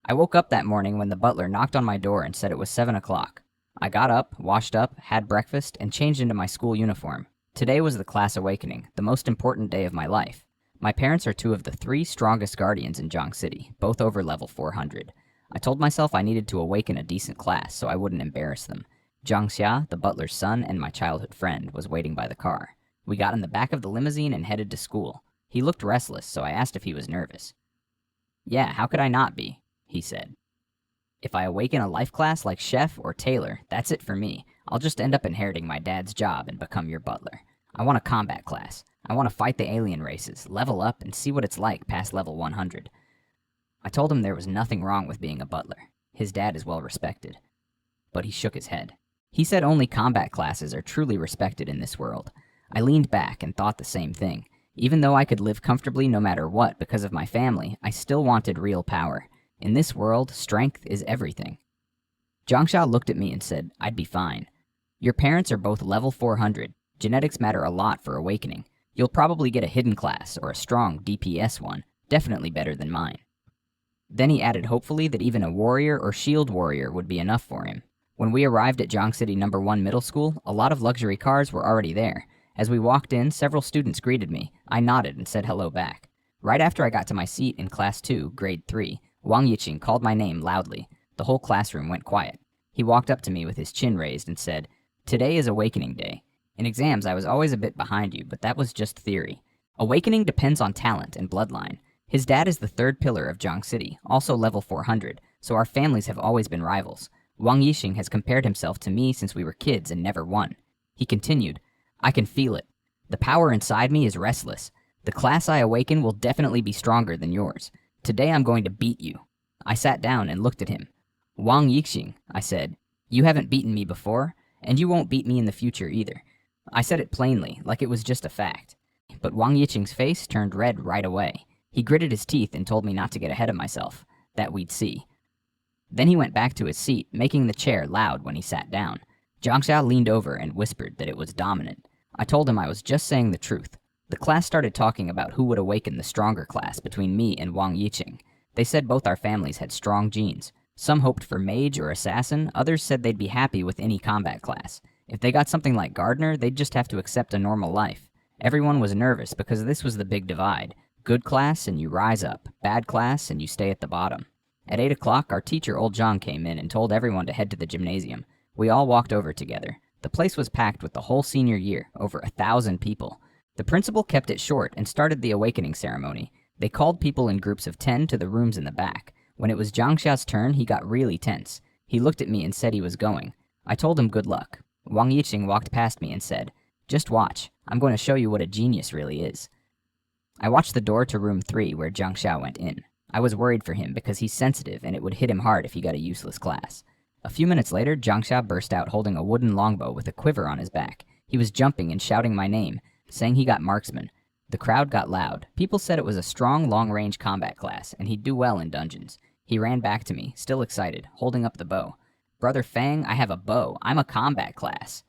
I woke up that morning when the butler knocked on my door and said it was 7 o'clock. I got up, washed up, had breakfast, and changed into my school uniform. Today was the class awakening, the most important day of my life. My parents are two of the three strongest guardians in Zhang City, both over level 400. I told myself I needed to awaken a decent class so I wouldn't embarrass them. Zhang Xia, the butler's son and my childhood friend, was waiting by the car. We got in the back of the limousine and headed to school. He looked restless, so I asked if he was nervous. "Yeah, how could I not be?" he said. "If I awaken a life class like chef or tailor, that's it for me. I'll just end up inheriting my dad's job and become your butler. I want a combat class. I want to fight the alien races, level up, and see what it's like past level 100. I told him there was nothing wrong with being a butler. His dad is well respected. But he shook his head. He said only combat classes are truly respected in this world. I leaned back and thought the same thing. Even though I could live comfortably no matter what because of my family, I still wanted real power. In this world, strength is everything. Zhangsha looked at me and said, "I'd be fine. Your parents are both level 400. Genetics matter a lot for awakening. You'll probably get a hidden class or a strong DPS one, definitely better than mine." Then he added hopefully that even a warrior or shield warrior would be enough for him. When we arrived at Zhang City No. 1 Middle School, a lot of luxury cars were already there. As we walked in, several students greeted me. I nodded and said hello back. Right after I got to my seat in Class 2, Grade 3, Wang Yiqing called my name loudly. The whole classroom went quiet. He walked up to me with his chin raised and said, "Today is Awakening Day. In exams, I was always a bit behind you, but that was just theory. Awakening depends on talent and bloodline. His dad is the third pillar of Zhang City, also level 400, so our families have always been rivals. Wang Yixing has compared himself to me since we were kids and never won." He continued, "I can feel it. The power inside me is restless. The class I awaken will definitely be stronger than yours. Today I'm going to beat you." I sat down and looked at him. "Wang Yixing," I said, "you haven't beaten me before, and you won't beat me in the future either." I said it plainly, like it was just a fact. But Wang Yiqing's face turned red right away. He gritted his teeth and told me not to get ahead of myself, that we'd see. Then he went back to his seat, making the chair loud when he sat down. Zhangxia leaned over and whispered that it was dominant. I told him I was just saying the truth. The class started talking about who would awaken the stronger class between me and Wang Yiqing. They said both our families had strong genes. Some hoped for mage or assassin, others said they'd be happy with any combat class. If they got something like gardener, they'd just have to accept a normal life. Everyone was nervous because this was the big divide. Good class and you rise up, bad class and you stay at the bottom. At 8 o'clock, our teacher Old Zhang came in and told everyone to head to the gymnasium. We all walked over together. The place was packed with the whole senior year, over 1,000 people. The principal kept it short and started the awakening ceremony. They called people in groups of 10 to the rooms in the back. When it was Zhangxia's turn, he got really tense. He looked at me and said he was going. I told him good luck. Wang Yiqing walked past me and said, "Just watch. I'm going to show you what a genius really is." I watched the door to room 3 where Zhangxia went in. I was worried for him because he's sensitive and it would hit him hard if he got a useless class. A few minutes later, Zhangxia burst out holding a wooden longbow with a quiver on his back. He was jumping and shouting my name, saying he got marksman. The crowd got loud. People said it was a strong long-range combat class, and he'd do well in dungeons. He ran back to me, still excited, holding up the bow. "Brother Fang, I have a bow. I'm a combat class."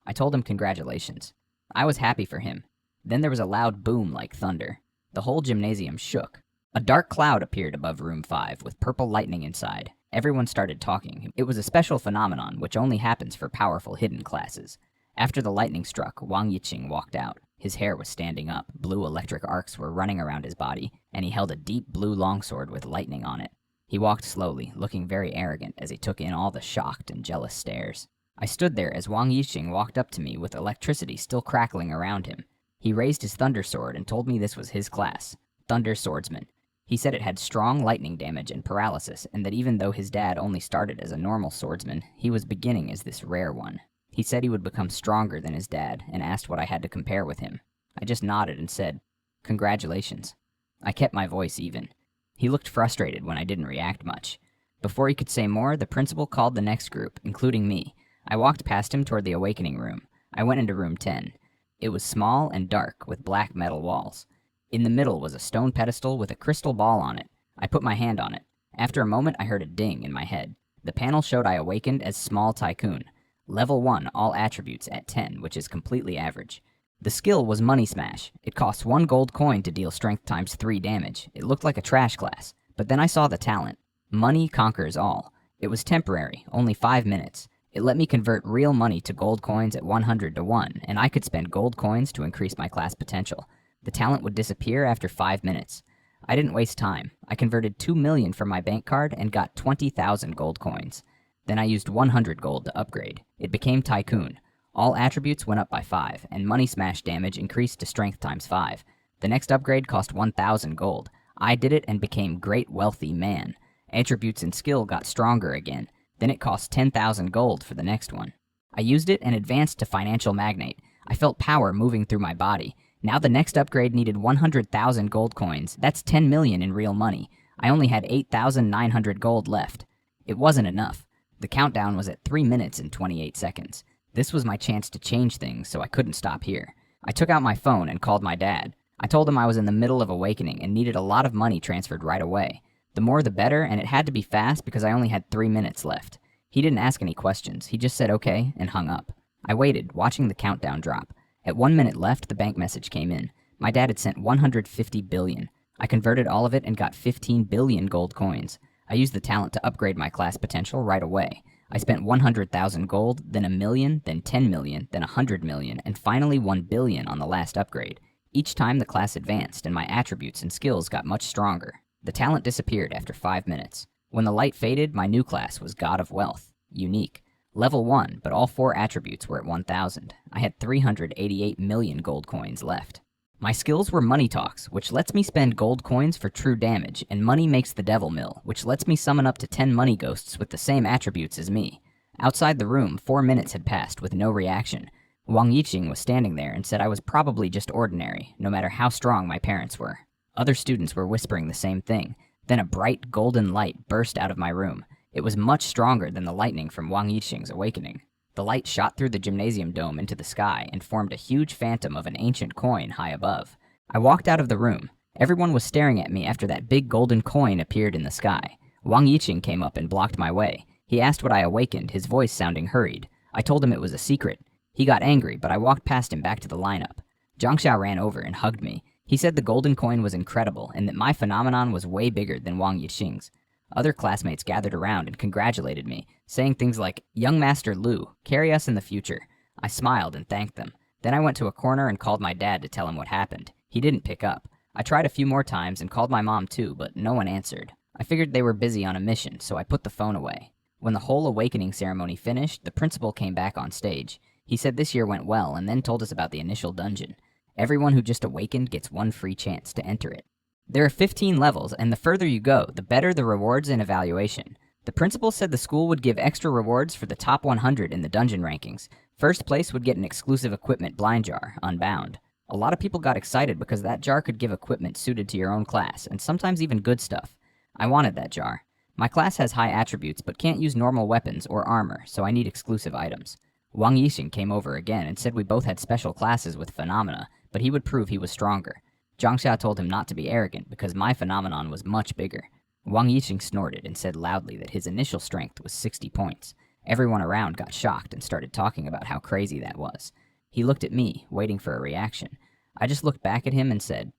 I told him congratulations. I was happy for him. Then there was a loud boom like thunder. The whole gymnasium shook. A dark cloud appeared above room 5 with purple lightning inside. Everyone started talking. It was a special phenomenon which only happens for powerful hidden classes. After the lightning struck, Wang Yiqing walked out. His hair was standing up, blue electric arcs were running around his body, and he held a deep blue longsword with lightning on it. He walked slowly, looking very arrogant as he took in all the shocked and jealous stares. I stood there as Wang Yiqing walked up to me with electricity still crackling around him. He raised his thunder sword and told me this was his class, Thunder Swordsman. He said it had strong lightning damage and paralysis, and that even though his dad only started as a normal swordsman, he was beginning as this rare one. He said he would become stronger than his dad, and asked what I had to compare with him. I just nodded and said, "Congratulations." I kept my voice even. He looked frustrated when I didn't react much. Before he could say more, the principal called the next group, including me. I walked past him toward the awakening room. I went into room 10. It was small and dark, with black metal walls. In the middle was a stone pedestal with a crystal ball on it. I put my hand on it. After a moment, I heard a ding in my head. The panel showed I awakened as Small Tycoon. Level 1, all attributes at 10, which is completely average. The skill was Money Smash. It costs 1 gold coin to deal strength times 3 damage. It looked like a trash class. But then I saw the talent. Money conquers all. It was temporary, only 5 minutes. It let me convert real money to gold coins at 100 to 1, and I could spend gold coins to increase my class potential. The talent would disappear after 5 minutes. I didn't waste time. I converted 2 million from my bank card and got 20,000 gold coins. Then I used 100 gold to upgrade. It became Tycoon. All attributes went up by 5, and Money Smash damage increased to Strength times 5. The next upgrade cost 1,000 gold. I did it and became Great Wealthy Man. Attributes and skill got stronger again. Then it cost 10,000 gold for the next one. I used it and advanced to Financial Magnate. I felt power moving through my body. Now the next upgrade needed 100,000 gold coins. That's 10 million in real money. I only had 8,900 gold left. It wasn't enough. The countdown was at 3 minutes and 28 seconds. This was my chance to change things, so I couldn't stop here. I took out my phone and called my dad. I told him I was in the middle of awakening and needed a lot of money transferred right away. The more the better, and it had to be fast because I only had 3 minutes left. He didn't ask any questions. He just said okay and hung up. I waited, watching the countdown drop. At 1 minute left, the bank message came in. My dad had sent 150 billion. I converted all of it and got 15 billion gold coins. I used the talent to upgrade my class potential right away. I spent 100,000 gold, then a million, then 10 million, then 100 million, and finally 1 billion on the last upgrade. Each time the class advanced and my attributes and skills got much stronger. The talent disappeared after 5 minutes. When the light faded, my new class was God of Wealth. Unique. Level 1, but all 4 attributes were at 1,000. I had 388 million gold coins left. My skills were Money Talks, which lets me spend gold coins for true damage, and Money Makes the Devil Mill, which lets me summon up to 10 money ghosts with the same attributes as me. Outside the room, 4 minutes had passed with no reaction. Wang Yiqing was standing there and said I was probably just ordinary, no matter how strong my parents were. Other students were whispering the same thing. Then a bright golden light burst out of my room. It was much stronger than the lightning from Wang Yiqing's awakening. The light shot through the gymnasium dome into the sky and formed a huge phantom of an ancient coin high above. I walked out of the room. Everyone was staring at me after that big golden coin appeared in the sky. Wang Yiqing came up and blocked my way. He asked what I awakened, his voice sounding hurried. I told him it was a secret. He got angry, but I walked past him back to the lineup. Zhangxia ran over and hugged me. He said the golden coin was incredible and that my phenomenon was way bigger than Wang Yiqing's. Other classmates gathered around and congratulated me, saying things like, "Young Master Lu, carry us in the future." I smiled and thanked them. Then I went to a corner and called my dad to tell him what happened. He didn't pick up. I tried a few more times and called my mom too, but no one answered. I figured they were busy on a mission, so I put the phone away. When the whole awakening ceremony finished, the principal came back on stage. He said this year went well and then told us about the initial dungeon. Everyone who just awakened gets 1 free chance to enter it. There are 15 levels, and the further you go, the better the rewards and evaluation. The principal said the school would give extra rewards for the top 100 in the dungeon rankings. First place would get an exclusive equipment blind jar, unbound. A lot of people got excited because that jar could give equipment suited to your own class, and sometimes even good stuff. I wanted that jar. My class has high attributes, but can't use normal weapons or armor, so I need exclusive items. Wang Yixing came over again and said we both had special classes with phenomena, but he would prove he was stronger. Zhangxia told him not to be arrogant because my phenomenon was much bigger. Wang Yiqing snorted and said loudly that his initial strength was 60 points. Everyone around got shocked and started talking about how crazy that was. He looked at me, waiting for a reaction. I just looked back at him and said,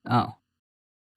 "Oh."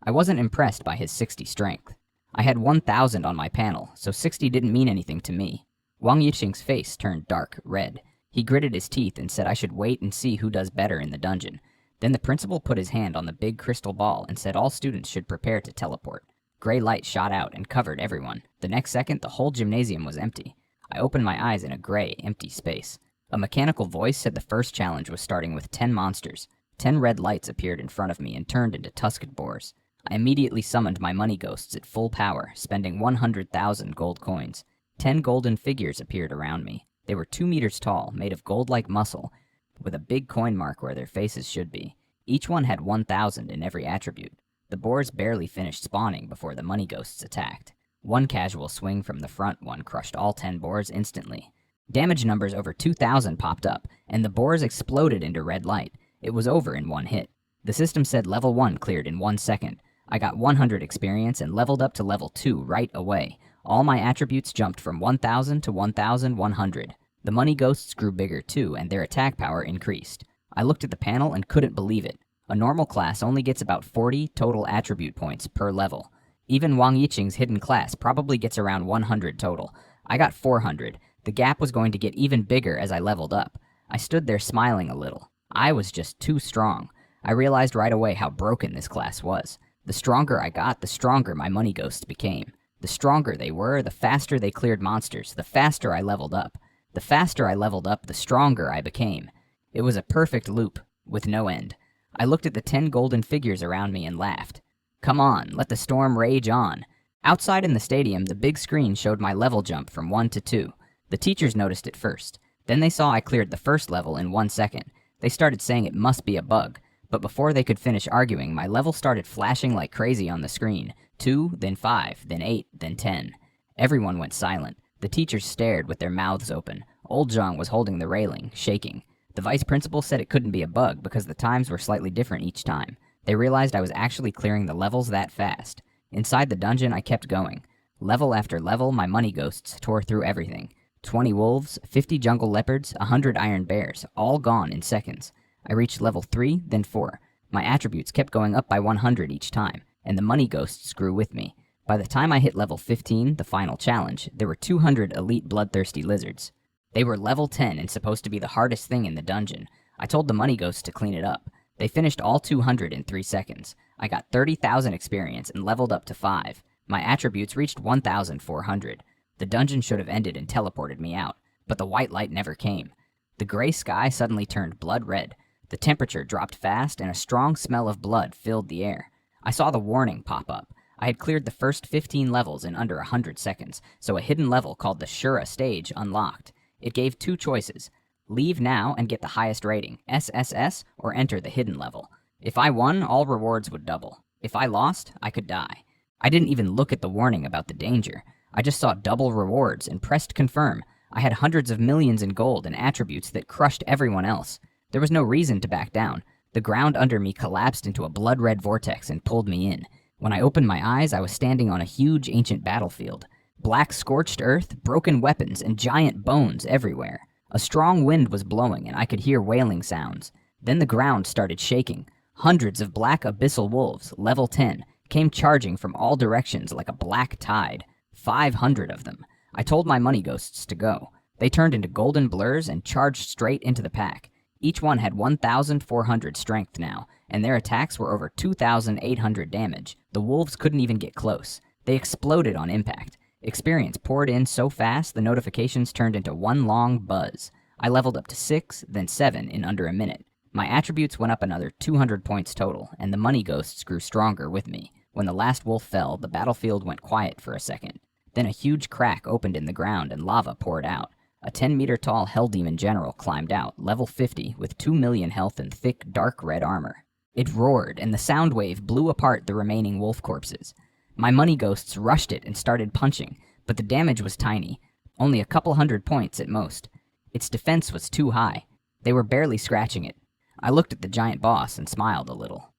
I wasn't impressed by his 60 strength. I had 1,000 on my panel, so 60 didn't mean anything to me. Wang Yiqing's face turned dark red. He gritted his teeth and said I should wait and see who does better in the dungeon. Then the principal put his hand on the big crystal ball and said all students should prepare to teleport. Gray light shot out and covered everyone. The next second, the whole gymnasium was empty. I opened my eyes in a gray, empty space. A mechanical voice said the first challenge was starting with 10 monsters. 10 red lights appeared in front of me and turned into tusked boars. I immediately summoned my money ghosts at full power, spending 100,000 gold coins. 10 golden figures appeared around me. They were 2 meters tall, made of gold-like muscle, with a big coin mark where their faces should be. Each one had 1,000 in every attribute. The boars barely finished spawning before the money ghosts attacked. One casual swing from the front one crushed all 10 boars instantly. Damage numbers over 2,000 popped up, and the boars exploded into red light. It was over in 1 hit. The system said level 1 cleared in 1 second. I got 100 experience and leveled up to level 2 right away. All my attributes jumped from 1,000 to 1,100. The money ghosts grew bigger too, and their attack power increased. I looked at the panel and couldn't believe it. A normal class only gets about 40 total attribute points per level. Even Wang Yiqing's hidden class probably gets around 100 total. I got 400. The gap was going to get even bigger as I leveled up. I stood there smiling a little. I was just too strong. I realized right away how broken this class was. The stronger I got, the stronger my money ghosts became. The stronger they were, the faster they cleared monsters, the faster I leveled up. The faster I leveled up, the stronger I became. It was a perfect loop, with no end. I looked at the 10 golden figures around me and laughed. Come on, let the storm rage on. Outside in the stadium, the big screen showed my level jump from 1 to 2. The teachers noticed it first. Then they saw I cleared the first level in 1 second. They started saying it must be a bug. But before they could finish arguing, my level started flashing like crazy on the screen. 2, then 5, then 8, then 10. Everyone went silent. The teachers stared with their mouths open. Old Zhang was holding the railing, shaking. The vice principal said it couldn't be a bug because the times were slightly different each time. They realized I was actually clearing the levels that fast. Inside the dungeon, I kept going. Level after level, my money ghosts tore through everything. 20 wolves, 50 jungle leopards, 100 iron bears, all gone in seconds. I reached level 3, then 4. My attributes kept going up by 100 each time, and the money ghosts grew with me. By the time I hit level 15, the final challenge, there were 200 elite bloodthirsty lizards. They were level 10 and supposed to be the hardest thing in the dungeon. I told the money ghosts to clean it up. They finished all 200 in 3 seconds. I got 30,000 experience and leveled up to 5. My attributes reached 1,400. The dungeon should have ended and teleported me out, but the white light never came. The gray sky suddenly turned blood red. The temperature dropped fast, and a strong smell of blood filled the air. I saw the warning pop up. I had cleared the first 15 levels in under 100 seconds, so a hidden level called the Shura stage unlocked. It gave 2 choices. Leave now and get the highest rating, SSS, or enter the hidden level. If I won, all rewards would double. If I lost, I could die. I didn't even look at the warning about the danger. I just saw double rewards and pressed confirm. I had hundreds of millions in gold and attributes that crushed everyone else. There was no reason to back down. The ground under me collapsed into a blood-red vortex and pulled me in. When I opened my eyes, I was standing on a huge ancient battlefield. Black scorched earth, broken weapons, and giant bones everywhere. A strong wind was blowing, and I could hear wailing sounds. Then the ground started shaking. Hundreds of black abyssal wolves, level 10, came charging from all directions like a black tide. 500 of them. I told my money ghosts to go. They turned into golden blurs and charged straight into the pack. Each one had 1,400 strength now, and their attacks were over 2,800 damage. The wolves couldn't even get close. They exploded on impact. Experience poured in so fast the notifications turned into one long buzz. I leveled up to 6, then 7 in under a minute. My attributes went up another 200 points total, and the money ghosts grew stronger with me. When the last wolf fell, the battlefield went quiet for a second. Then a huge crack opened in the ground and lava poured out. A 10-meter-tall Hell Demon General climbed out, level 50, with 2 million health and thick, dark red armor. It roared, and the sound wave blew apart the remaining wolf corpses. My money ghosts rushed it and started punching, but the damage was tiny, only a couple hundred points at most. Its defense was too high. They were barely scratching it. I looked at the giant boss and smiled a little.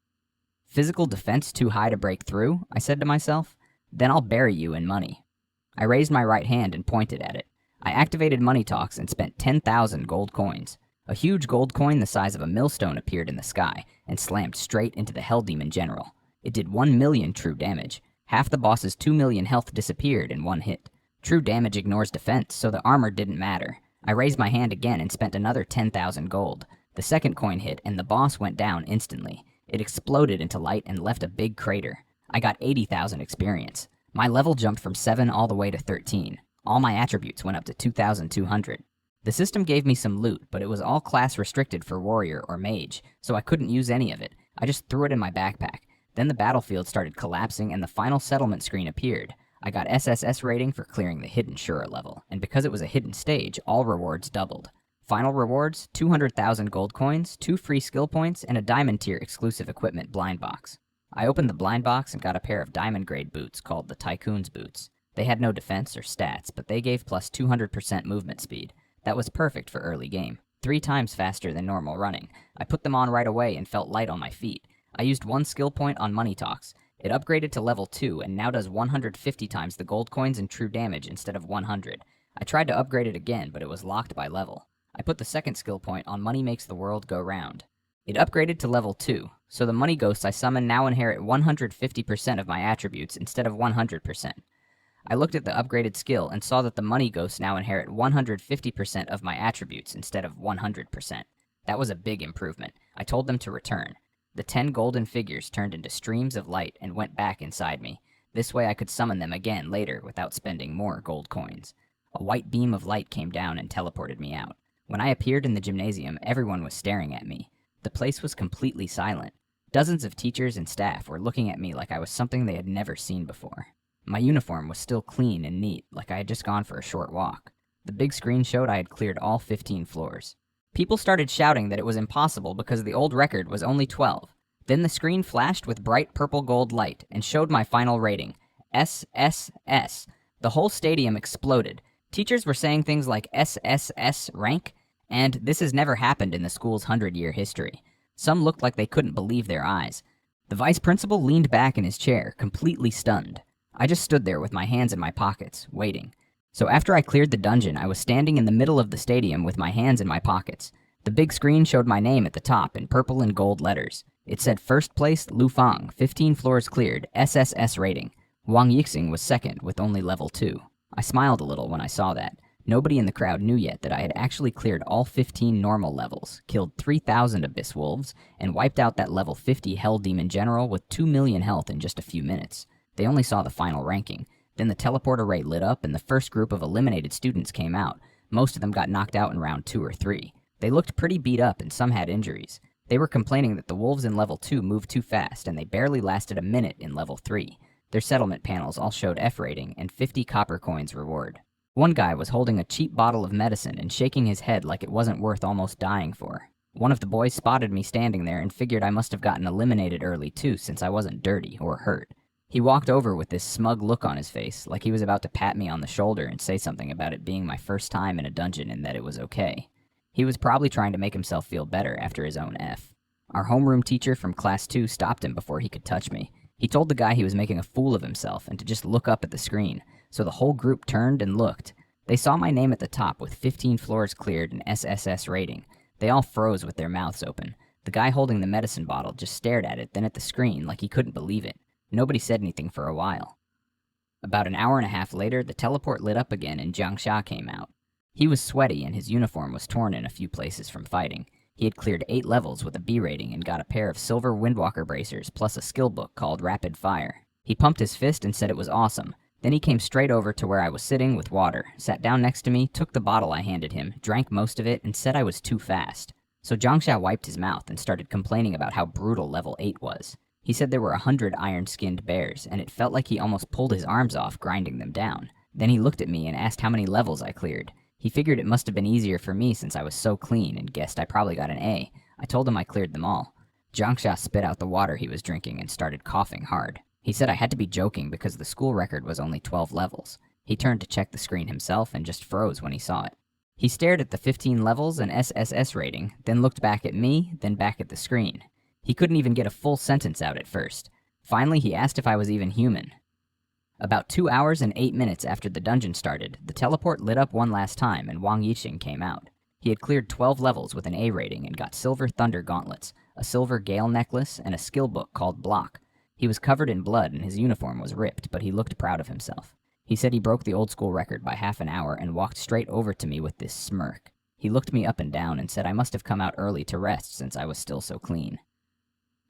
Physical defense too high to break through, I said to myself. Then I'll bury you in money. I raised my right hand and pointed at it. I activated Money Talks and spent 10,000 gold coins. A huge gold coin the size of a millstone appeared in the sky and slammed straight into the Hell Demon General. It did 1 million true damage. Half the boss's 2 million health disappeared in one hit. True damage ignores defense, so the armor didn't matter. I raised my hand again and spent another 10,000 gold. The second coin hit and the boss went down instantly. It exploded into light and left a big crater. I got 80,000 experience. My level jumped from 7 all the way to 13. All my attributes went up to 2,200. The system gave me some loot, but it was all class restricted for warrior or mage, so I couldn't use any of it. I just threw it in my backpack. Then the battlefield started collapsing and the final settlement screen appeared. I got SSS rating for clearing the hidden Shura level, and because it was a hidden stage, all rewards doubled. Final rewards, 200,000 gold coins, 2 free skill points, and a diamond tier exclusive equipment blind box. I opened the blind box and got a pair of diamond grade boots called the Tycoon's boots. They had no defense or stats, but they gave plus 200% movement speed. That was perfect for early game, 3 times faster than normal running. I put them on right away and felt light on my feet. I used 1 skill point on Money Talks. It upgraded to level 2 and now does 150 times the gold coins and true damage instead of 100. I tried to upgrade it again, but it was locked by level. I put the second skill point on Money Makes the World Go Round. It upgraded to level 2, so the money ghosts I summon now inherit 150% of my attributes instead of 100%. I looked at the upgraded skill and saw that the money ghosts now inherit 150% of my attributes instead of 100%. That was a big improvement. I told them to return. The 10 golden figures turned into streams of light and went back inside me. This way I could summon them again later without spending more gold coins. A white beam of light came down and teleported me out. When I appeared in the gymnasium, everyone was staring at me. The place was completely silent. Dozens of teachers and staff were looking at me like I was something they had never seen before. My uniform was still clean and neat, like I had just gone for a short walk. The big screen showed I had cleared all 15 floors. People started shouting that it was impossible because the old record was only 12. Then the screen flashed with bright purple gold light and showed my final rating, SSS. The whole stadium exploded. Teachers were saying things like SSS rank, and this has never happened in the school's 100-year history. Some looked like they couldn't believe their eyes. The vice principal leaned back in his chair, completely stunned. I just stood there with my hands in my pockets, waiting. So after I cleared the dungeon, I was standing in the middle of the stadium with my hands in my pockets. The big screen showed my name at the top in purple and gold letters. It said first place, Lu Fang, 15 floors cleared, SSS rating. Wang Yixing was second with only level 2. I smiled a little when I saw that. Nobody in the crowd knew yet that I had actually cleared all 15 normal levels, killed 3,000 abyss wolves, and wiped out that level 50 hell demon general with 2 million health in just a few minutes. They only saw the final ranking. Then the teleport array lit up and the first group of eliminated students came out. Most of them got knocked out in round 2 or 3. They looked pretty beat up and some had injuries. They were complaining that the wolves in level 2 moved too fast and they barely lasted a minute in level 3. Their settlement panels all showed F rating and 50 copper coins reward. One guy was holding a cheap bottle of medicine and shaking his head like it wasn't worth almost dying for. One of the boys spotted me standing there and figured I must have gotten eliminated early too since I wasn't dirty or hurt. He walked over with this smug look on his face, like he was about to pat me on the shoulder and say something about it being my first time in a dungeon and that it was okay. He was probably trying to make himself feel better after his own F. Our homeroom teacher from class 2 stopped him before he could touch me. He told the guy he was making a fool of himself and to just look up at the screen, so the whole group turned and looked. They saw my name at the top with 15 floors cleared and SSS rating. They all froze with their mouths open. The guy holding the medicine bottle just stared at it, then at the screen like he couldn't believe it. Nobody said anything for a while. About an hour and a half later, the teleport lit up again and Jiang Xia came out. He was sweaty and his uniform was torn in a few places from fighting. He had cleared 8 levels with a B rating and got a pair of silver Windwalker bracers plus a skill book called Rapid Fire. He pumped his fist and said it was awesome. Then he came straight over to where I was sitting with water, sat down next to me, took the bottle I handed him, drank most of it, and said I was too fast. So Jiang Xia wiped his mouth and started complaining about how brutal level 8 was. He said there were 100 iron-skinned bears, and it felt like he almost pulled his arms off, grinding them down. Then he looked at me and asked how many levels I cleared. He figured it must have been easier for me since I was so clean and guessed I probably got an A. I told him I cleared them all. Jiang Xia spit out the water he was drinking and started coughing hard. He said I had to be joking because the school record was only 12 levels. He turned to check the screen himself and just froze when he saw it. He stared at the 15 levels and SSS rating, then looked back at me, then back at the screen. He couldn't even get a full sentence out at first. Finally, he asked if I was even human. About 2 hours and 8 minutes after the dungeon started, the teleport lit up one last time and Wang Yixing came out. He had cleared 12 levels with an A rating and got silver thunder gauntlets, a silver gale necklace, and a skill book called Block. He was covered in blood and his uniform was ripped, but he looked proud of himself. He said he broke the old school record by half an hour and walked straight over to me with this smirk. He looked me up and down and said I must have come out early to rest since I was still so clean.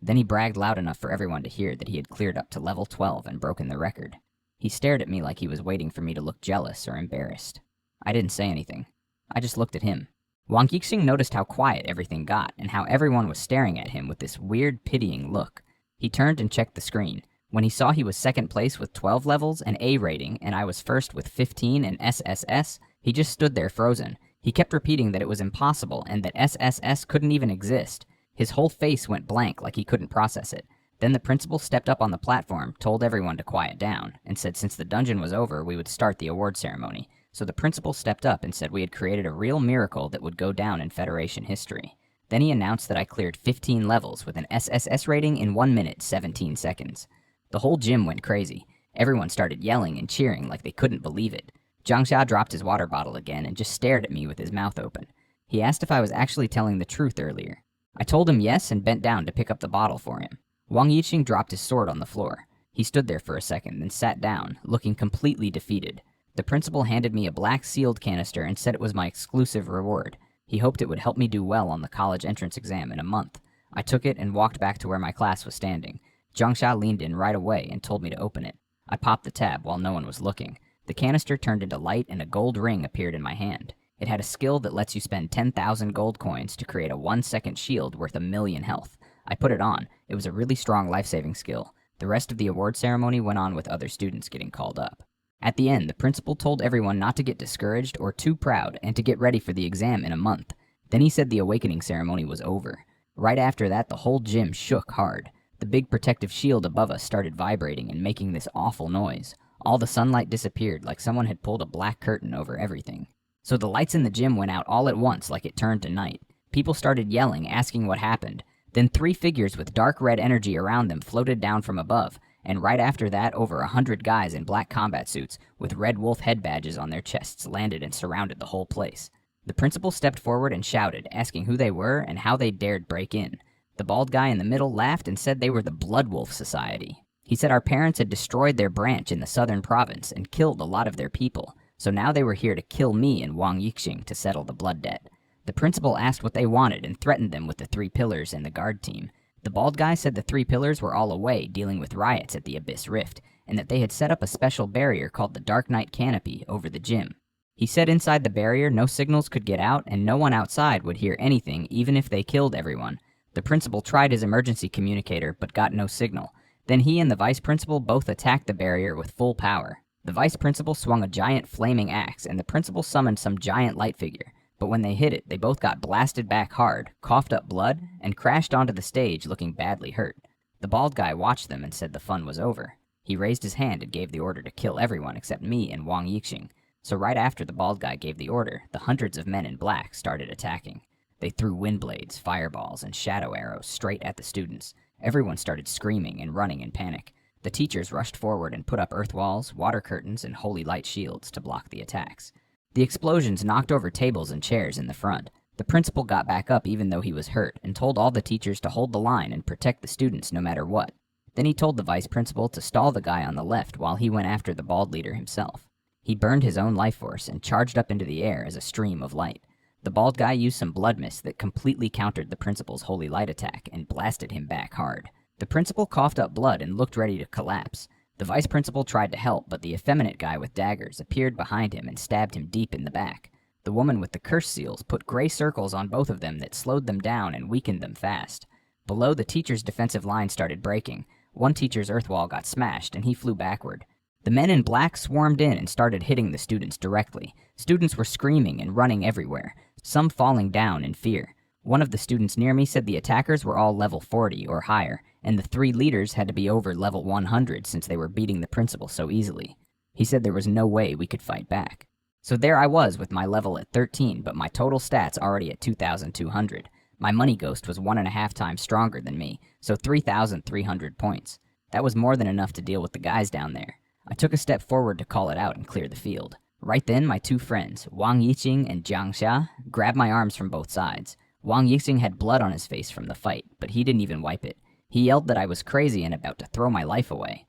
Then he bragged loud enough for everyone to hear that he had cleared up to level 12 and broken the record. He stared at me like he was waiting for me to look jealous or embarrassed. I didn't say anything. I just looked at him. Wang Yixing noticed how quiet everything got and how everyone was staring at him with this weird, pitying look. He turned and checked the screen. When he saw he was second place with 12 levels, an A rating, and I was first with 15 and SSS, he just stood there frozen. He kept repeating that it was impossible and that SSS couldn't even exist. His whole face went blank like he couldn't process it. Then the principal stepped up on the platform, told everyone to quiet down, and said since the dungeon was over, we would start the award ceremony. So the principal stepped up and said we had created a real miracle that would go down in Federation history. Then he announced that I cleared 15 levels with an SSS rating in 1 minute, 17 seconds. The whole gym went crazy. Everyone started yelling and cheering like they couldn't believe it. Jiang Xia dropped his water bottle again and just stared at me with his mouth open. He asked if I was actually telling the truth earlier. I told him yes and bent down to pick up the bottle for him. Wang Yiqing dropped his sword on the floor. He stood there for a second, then sat down, looking completely defeated. The principal handed me a black sealed canister and said it was my exclusive reward. He hoped it would help me do well on the college entrance exam in a month. I took it and walked back to where my class was standing. Jiangsha leaned in right away and told me to open it. I popped the tab while no one was looking. The canister turned into light and a gold ring appeared in my hand. It had a skill that lets you spend 10,000 gold coins to create a 1-second shield worth 1,000,000 health. I put it on. It was a really strong life-saving skill. The rest of the award ceremony went on with other students getting called up. At the end, the principal told everyone not to get discouraged or too proud and to get ready for the exam in a month. Then he said the awakening ceremony was over. Right after that, the whole gym shook hard. The big protective shield above us started vibrating and making this awful noise. All the sunlight disappeared like someone had pulled a black curtain over everything. So the lights in the gym went out all at once like it turned to night. People started yelling, asking what happened. Then 3 figures with dark red energy around them floated down from above, and right after that, over 100 guys in black combat suits with red wolf head badges on their chests landed and surrounded the whole place. The principal stepped forward and shouted, asking who they were and how they dared break in. The bald guy in the middle laughed and said they were the Blood Wolf Society. He said our parents had destroyed their branch in the southern province and killed a lot of their people, so now they were here to kill me and Wang Yiqing to settle the blood debt. The principal asked what they wanted and threatened them with the 3 pillars and the guard team. The bald guy said the 3 pillars were all away dealing with riots at the Abyss Rift, and that they had set up a special barrier called the Dark Night Canopy over the gym. He said inside the barrier no signals could get out and no one outside would hear anything even if they killed everyone. The principal tried his emergency communicator but got no signal. Then he and the vice principal both attacked the barrier with full power. The vice principal swung a giant flaming axe and the principal summoned some giant light figure. But when they hit it, they both got blasted back hard, coughed up blood, and crashed onto the stage looking badly hurt. The bald guy watched them and said the fun was over. He raised his hand and gave the order to kill everyone except me and Wang Yiqing. So right after the bald guy gave the order, the hundreds of men in black started attacking. They threw wind blades, fireballs, and shadow arrows straight at the students. Everyone started screaming and running in panic. The teachers rushed forward and put up earth walls, water curtains, and holy light shields to block the attacks. The explosions knocked over tables and chairs in the front. The principal got back up even though he was hurt and told all the teachers to hold the line and protect the students no matter what. Then he told the vice principal to stall the guy on the left while he went after the bald leader himself. He burned his own life force and charged up into the air as a stream of light. The bald guy used some blood mist that completely countered the principal's holy light attack and blasted him back hard. The principal coughed up blood and looked ready to collapse. The vice principal tried to help, but the effeminate guy with daggers appeared behind him and stabbed him deep in the back. The woman with the curse seals put gray circles on both of them that slowed them down and weakened them fast. Below, the teacher's defensive line started breaking. One teacher's earth wall got smashed and he flew backward. The men in black swarmed in and started hitting the students directly. Students were screaming and running everywhere, some falling down in fear. One of the students near me said the attackers were all level 40 or higher, and the 3 leaders had to be over level 100 since they were beating the principal so easily. He said there was no way we could fight back. So there I was with my level at 13, but my total stats already at 2,200. My money ghost was 1.5 times stronger than me, so 3,300 points. That was more than enough to deal with the guys down there. I took a step forward to call it out and clear the field. Right then, my 2 friends, Wang Yiqing and Jiangsha, grabbed my arms from both sides. Wang Yiqing had blood on his face from the fight, but he didn't even wipe it. He yelled that I was crazy and about to throw my life away.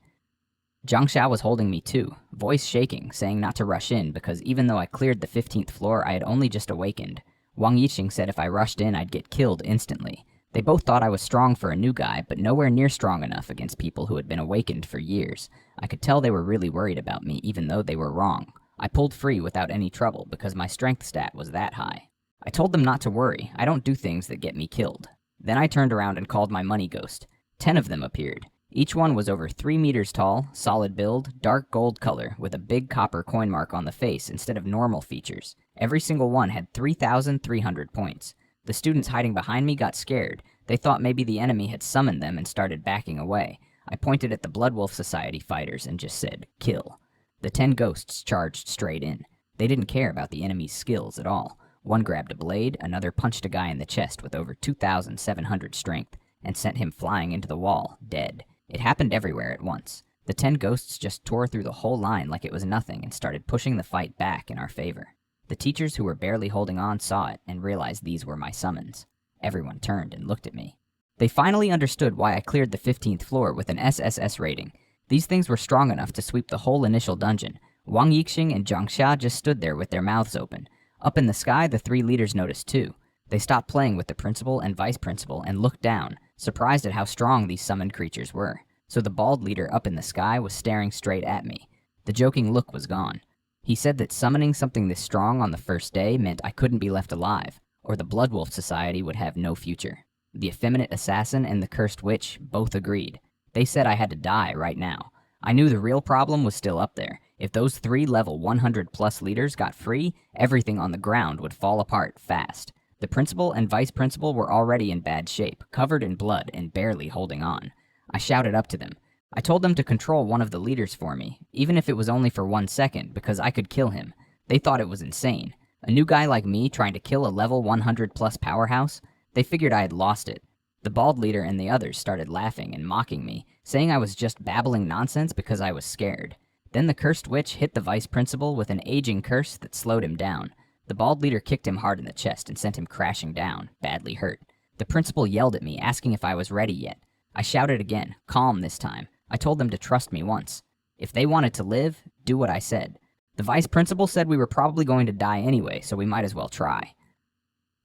Jiangsha was holding me too, voice shaking, saying not to rush in because even though I cleared the 15th floor, I had only just awakened. Wang Yiqing said if I rushed in, I'd get killed instantly. They both thought I was strong for a new guy, but nowhere near strong enough against people who had been awakened for years. I could tell they were really worried about me, even though they were wrong. I pulled free without any trouble because my strength stat was that high. I told them not to worry, I don't do things that get me killed. Then I turned around and called my money ghost. 10 of them appeared. Each one was over 3 meters tall, solid build, dark gold color, with a big copper coin mark on the face instead of normal features. Every single one had 3,300 points. The students hiding behind me got scared. They thought maybe the enemy had summoned them and started backing away. I pointed at the Blood Wolf Society fighters and just said, "Kill." The 10 ghosts charged straight in. They didn't care about the enemy's skills at all. One grabbed a blade, another punched a guy in the chest with over 2,700 strength, and sent him flying into the wall, dead. It happened everywhere at once. The 10 ghosts just tore through the whole line like it was nothing and started pushing the fight back in our favor. The teachers who were barely holding on saw it and realized these were my summons. Everyone turned and looked at me. They finally understood why I cleared the 15th floor with an SSS rating. These things were strong enough to sweep the whole initial dungeon. Wang Yixing and Zhang Xia just stood there with their mouths open. Up in the sky, the 3 leaders noticed too. They stopped playing with the principal and vice principal and looked down, surprised at how strong these summoned creatures were. So the bald leader up in the sky was staring straight at me. The joking look was gone. He said that summoning something this strong on the first day meant I couldn't be left alive, or the Blood Wolf Society would have no future. The effeminate assassin and the cursed witch both agreed. They said I had to die right now. I knew the real problem was still up there. If those 3 level 100 plus leaders got free, everything on the ground would fall apart fast. The principal and vice principal were already in bad shape, covered in blood and barely holding on. I shouted up to them. I told them to control one of the leaders for me, even if it was only for 1 second, because I could kill him. They thought it was insane. A new guy like me trying to kill a level 100 plus powerhouse? They figured I had lost it. The bald leader and the others started laughing and mocking me, saying I was just babbling nonsense because I was scared. Then the cursed witch hit the vice principal with an aging curse that slowed him down. The bald leader kicked him hard in the chest and sent him crashing down, badly hurt. The principal yelled at me, asking if I was ready yet. I shouted again, calm this time. I told them to trust me once. If they wanted to live, do what I said. The vice principal said we were probably going to die anyway, so we might as well try.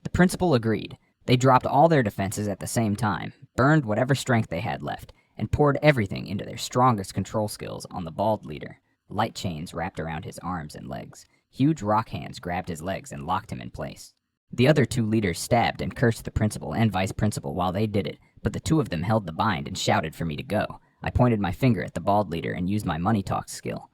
The principal agreed. They dropped all their defenses at the same time, burned whatever strength they had left, and poured everything into their strongest control skills on the bald leader. Light chains wrapped around his arms and legs. Huge rock hands grabbed his legs and locked him in place. The other 2 leaders stabbed and cursed the principal and vice principal while they did it, but the 2 of them held the bind and shouted for me to go. I pointed my finger at the bald leader and used my money talk skill.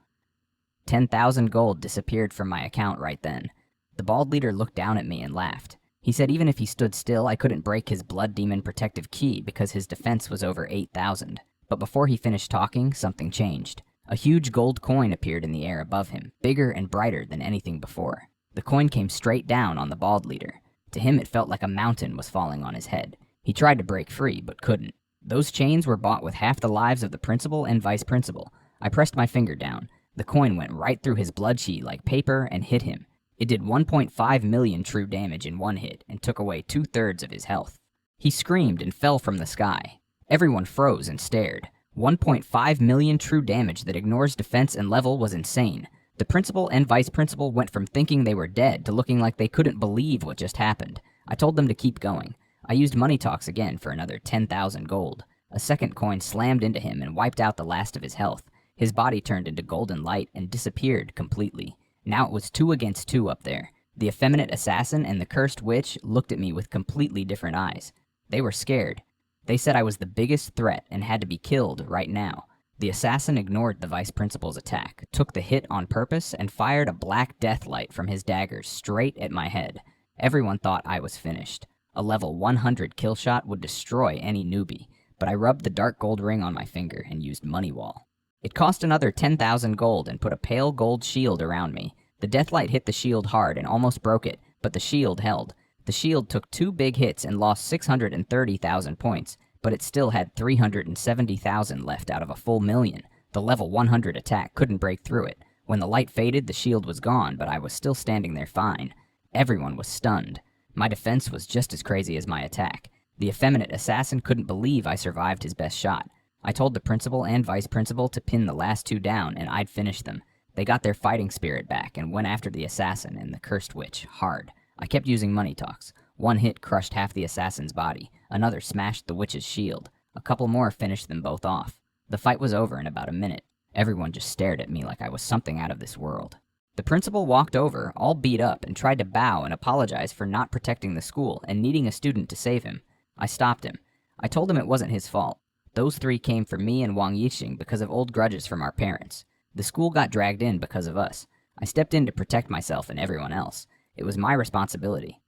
10,000 gold disappeared from my account right then. The bald leader looked down at me and laughed. He said even if he stood still, I couldn't break his blood demon protective key because his defense was over 8,000. But before he finished talking, something changed. A huge gold coin appeared in the air above him, bigger and brighter than anything before. The coin came straight down on the bald leader. To him, it felt like a mountain was falling on his head. He tried to break free, but couldn't. Those chains were bought with half the lives of the principal and vice principal. I pressed my finger down. The coin went right through his blood chi like paper and hit him. It did 1.5 million true damage in one hit and took away 2/3 of his health. He screamed and fell from the sky. Everyone froze and stared. 1.5 million true damage that ignores defense and level was insane. The principal and vice principal went from thinking they were dead to looking like they couldn't believe what just happened. I told them to keep going. I used money talks again for another 10,000 gold. A second coin slammed into him and wiped out the last of his health. His body turned into golden light and disappeared completely. Now it was 2 against 2 up there. The effeminate assassin and the cursed witch looked at me with completely different eyes. They were scared. They said I was the biggest threat and had to be killed right now. The assassin ignored the vice principal's attack, took the hit on purpose, and fired a black death light from his dagger straight at my head. Everyone thought I was finished. A level 100 kill shot would destroy any newbie, but I rubbed the dark gold ring on my finger and used money wall. It cost another 10,000 gold and put a pale gold shield around me. The deathlight hit the shield hard and almost broke it, but the shield held. The shield took 2 big hits and lost 630,000 points, but it still had 370,000 left out of a full million. The level 100 attack couldn't break through it. When the light faded, the shield was gone, but I was still standing there fine. Everyone was stunned. My defense was just as crazy as my attack. The effeminate assassin couldn't believe I survived his best shot. I told the principal and vice principal to pin the last 2 down and I'd finish them. They got their fighting spirit back and went after the assassin and the cursed witch hard. I kept using money talks. 1 hit crushed half the assassin's body. Another smashed the witch's shield. A couple more finished them both off. The fight was over in about a minute. Everyone just stared at me like I was something out of this world. The principal walked over, all beat up, and tried to bow and apologize for not protecting the school and needing a student to save him. I stopped him. I told him it wasn't his fault. Those 3 came for me and Wang Yixing because of old grudges from our parents. The school got dragged in because of us. I stepped in to protect myself and everyone else. It was my responsibility.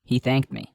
He thanked me.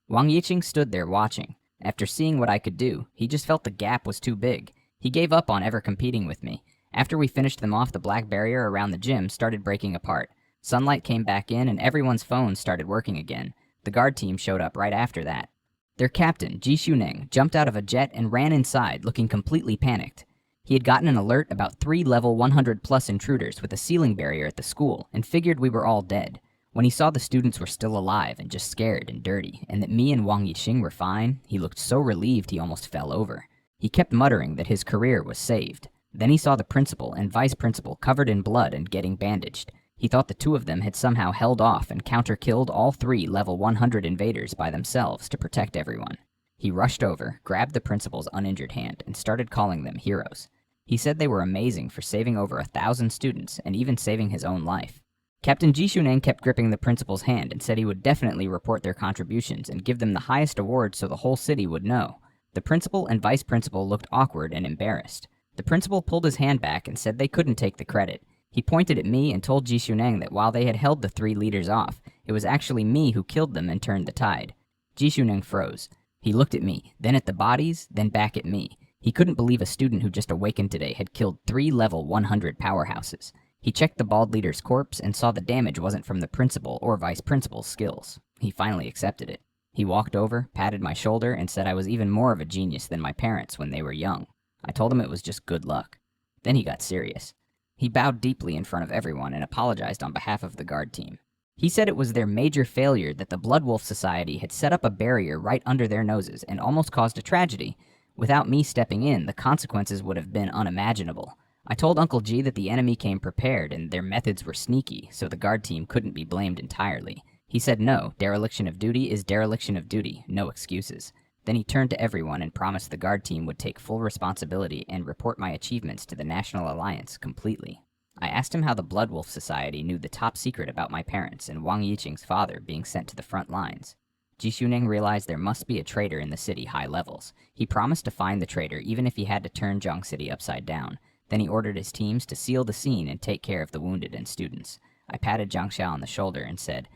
Wang Yixing stood there watching. After seeing what I could do, he just felt the gap was too big. He gave up on ever competing with me. After we finished them off, the black barrier around the gym started breaking apart. Sunlight came back in and everyone's phones started working again. The guard team showed up right after that. Their captain, Ji Shuneng, jumped out of a jet and ran inside, looking completely panicked. He had gotten an alert about 3 level 100 plus intruders with a ceiling barrier at the school and figured we were all dead. When he saw the students were still alive and just scared and dirty, and that me and Wang Yixing were fine, he looked so relieved he almost fell over. He kept muttering that his career was saved. Then he saw the principal and vice principal covered in blood and getting bandaged. He thought the two of them had somehow held off and counter-killed all three level 100 invaders by themselves to protect everyone. He rushed over, grabbed the principal's uninjured hand, and started calling them heroes. He said they were amazing for saving over 1,000 students and even saving his own life. Captain Jishuneng kept gripping the principal's hand and said he would definitely report their contributions and give them the highest award so the whole city would know. The principal and vice principal looked awkward and embarrassed. The principal pulled his hand back and said they couldn't take the credit. He pointed at me and told Jishuneng that while they had held the three leaders off, it was actually me who killed them and turned the tide. Jishuneng froze. He looked at me, then at the bodies, then back at me. He couldn't believe a student who just awakened today had killed 3 level 100 powerhouses. He checked the bald leader's corpse and saw the damage wasn't from the principal or vice principal's skills. He finally accepted it. He walked over, patted my shoulder, and said I was even more of a genius than my parents when they were young. I told him it was just good luck. Then he got serious. He bowed deeply in front of everyone and apologized on behalf of the guard team. He said it was their major failure that the Blood Wolf Society had set up a barrier right under their noses and almost caused a tragedy. Without me stepping in, the consequences would have been unimaginable. I told Uncle G that the enemy came prepared and their methods were sneaky, so the guard team couldn't be blamed entirely. He said no, dereliction of duty is dereliction of duty, no excuses. Then he turned to everyone and promised the guard team would take full responsibility and report my achievements to the National Alliance completely. I asked him how the Blood Wolf Society knew the top secret about my parents and Wang Yiqing's father being sent to the front lines. Jishuneng realized there must be a traitor in the city high levels. He promised to find the traitor even if he had to turn Zhong City upside down. Then he ordered his teams to seal the scene and take care of the wounded and students. I patted Zhang Xiao on the shoulder and said,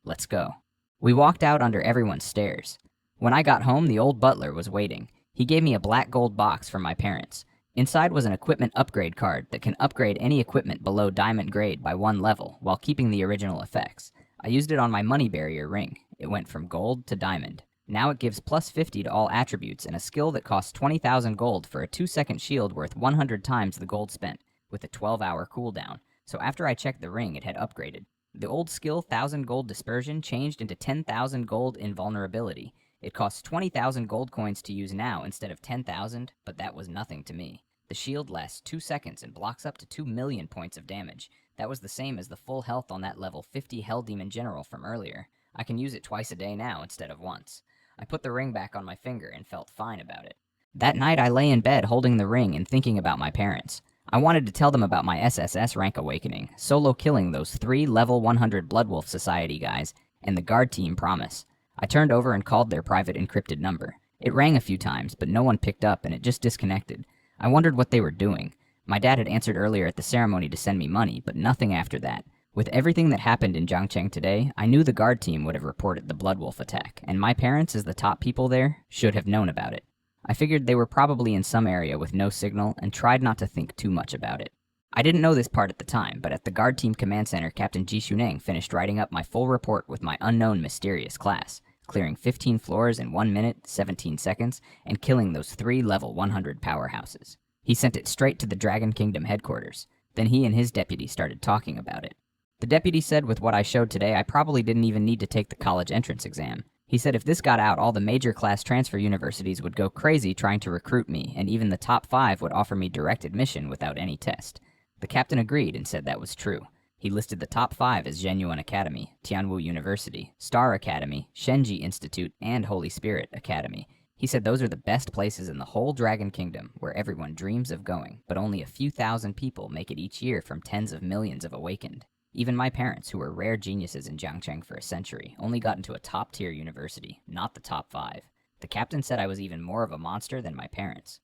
"Let's go." We walked out under everyone's stares. When I got home, the old butler was waiting. He gave me a black gold box from my parents. Inside was an equipment upgrade card that can upgrade any equipment below diamond grade by 1 level while keeping the original effects. I used it on my money barrier ring. It went from gold to diamond. Now it gives plus 50 to all attributes and a skill that costs 20,000 gold for a 2-second shield worth 100 times the gold spent, with a 12-hour cooldown. So after I checked the ring, it had upgraded. The old skill 1,000 gold dispersion changed into 10,000 gold invulnerability. It costs 20,000 gold coins to use now instead of 10,000, but that was nothing to me. The shield lasts 2 seconds and blocks up to 2 million points of damage. That was the same as the full health on that level 50 Hell Demon General from earlier. I can use it twice a day now instead of once. I put the ring back on my finger and felt fine about it. That night I lay in bed holding the ring and thinking about my parents. I wanted to tell them about my SSS rank awakening, solo killing those 3 level 100 Blood Wolf Society guys, and the guard team promise. I turned over and called their private encrypted number. It rang a few times, but no one picked up and it just disconnected. I wondered what they were doing. My dad had answered earlier at the ceremony to send me money, but nothing after that. With everything that happened in Jiangcheng today, I knew the guard team would have reported the Blood Wolf attack, and my parents, as the top people there, should have known about it. I figured they were probably in some area with no signal and tried not to think too much about it. I didn't know this part at the time, but at the guard team command center, Captain Jishuneng finished writing up my full report with my unknown mysterious class, clearing 15 floors in 1 minute, 17 seconds, and killing those 3 level 100 powerhouses. He sent it straight to the Dragon Kingdom headquarters. Then he and his deputy started talking about it. The deputy said with what I showed today, I probably didn't even need to take the college entrance exam. He said if this got out, all the major class transfer universities would go crazy trying to recruit me, and even the top 5 would offer me direct admission without any test. The captain agreed and said that was true. He listed the top 5 as Zhenyuan Academy, Tianwu University, Star Academy, Shenji Institute, and Holy Spirit Academy. He said those are the best places in the whole Dragon Kingdom where everyone dreams of going, but only a few thousand people make it each year from tens of millions of awakened. Even my parents, who were rare geniuses in Jiangcheng for a century, only got into a top-tier university, not the top 5. The captain said I was even more of a monster than my parents.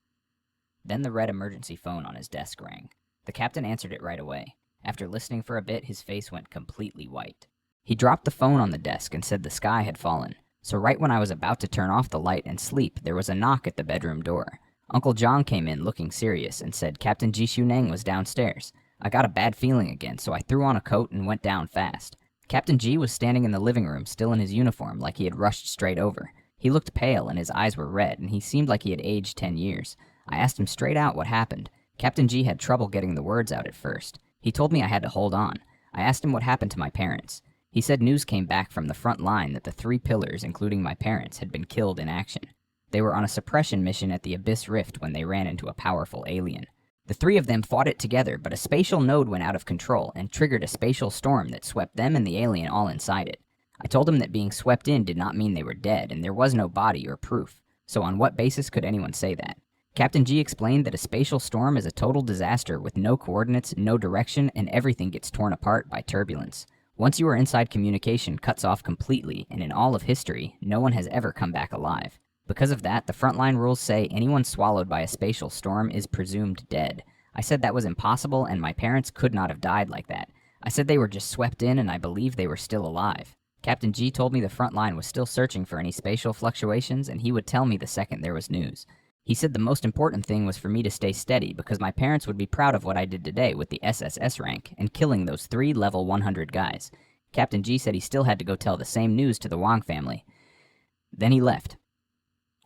Then the red emergency phone on his desk rang. The captain answered it right away. After listening for a bit, his face went completely white. He dropped the phone on the desk and said the sky had fallen. So right when I was about to turn off the light and sleep, there was a knock at the bedroom door. Uncle John came in looking serious and said Captain Jishuneng was downstairs. I got a bad feeling again, so I threw on a coat and went down fast. Captain G was standing in the living room, still in his uniform, like he had rushed straight over. He looked pale and his eyes were red, and he seemed like he had aged 10 years. I asked him straight out what happened. Captain G had trouble getting the words out at first. He told me I had to hold on. I asked him what happened to my parents. He said news came back from the front line that the 3 pillars, including my parents, had been killed in action. They were on a suppression mission at the Abyss Rift when they ran into a powerful alien. The 3 of them fought it together, but a spatial node went out of control and triggered a spatial storm that swept them and the alien all inside it. I told him that being swept in did not mean they were dead, and there was no body or proof. So on what basis could anyone say that? Captain G explained that a spatial storm is a total disaster with no coordinates, no direction, and everything gets torn apart by turbulence. Once you are inside, communication cuts off completely, and in all of history, no one has ever come back alive. Because of that, the frontline rules say anyone swallowed by a spatial storm is presumed dead. I said that was impossible and my parents could not have died like that. I said they were just swept in and I believed they were still alive. Captain G told me the frontline was still searching for any spatial fluctuations and he would tell me the second there was news. He said the most important thing was for me to stay steady because my parents would be proud of what I did today with the SSS rank and killing those 3 level 100 guys. Captain G said he still had to go tell the same news to the Wang family. Then he left.